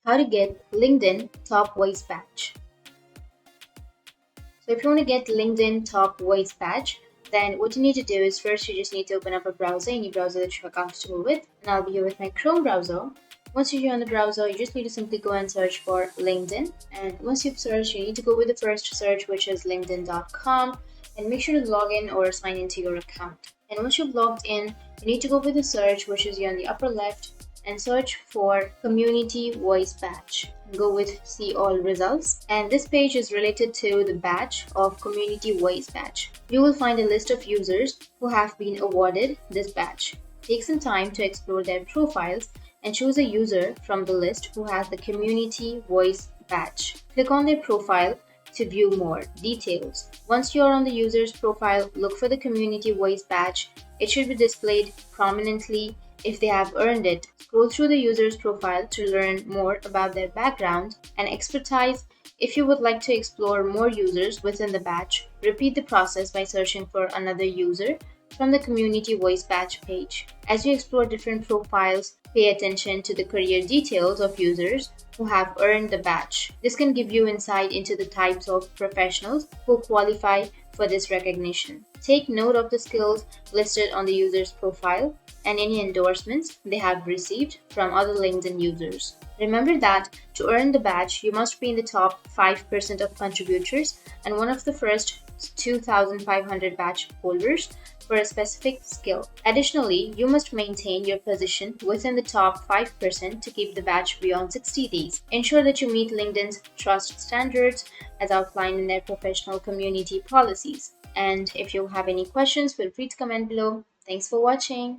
How to get LinkedIn Top Voice Badge. So if you want to get LinkedIn Top Voice Badge, then what you need to do is first you just need to open up a browser, any browser that you're comfortable with. And I'll be here with my Chrome browser. Once you're here on the browser, you just need to simply go and search for LinkedIn. And once you've searched, you need to go with the first search, which is linkedin.com, and make sure to log in or sign into your account. And once you've logged in, you need to go with the search, which is here on the upper left, and search for Community Voice Badge. Go with See All Results, and this page is related to the badge of Community Voice Badge. You will find a list of users who have been awarded this badge. Take some time to explore their profiles and choose a user from the list who has the Community Voice Badge. Click on their profile to view more details. Once you're on the user's profile, look for the Community Voice Badge. It should be displayed prominently if they have earned it. Scroll through the user's profile to learn more about their background and expertise. If you would like to explore more users within the badge, repeat the process by searching for another user from the Community Voice Badge page. As you explore different profiles, pay attention to the career details of users who have earned the badge. This can give you insight into the types of professionals who qualify for this recognition. Take note of the skills listed on the user's profile and any endorsements they have received from other LinkedIn users. Remember that to earn the badge, you must be in the top 5% of contributors and one of the first 2,500 badge holders for a specific skill. Additionally, you must maintain your position within the top 5% to keep the badge beyond 60 days. Ensure that you meet LinkedIn's trust standards as outlined in their professional community policies. And if you have any questions, feel free to comment below. Thanks for watching.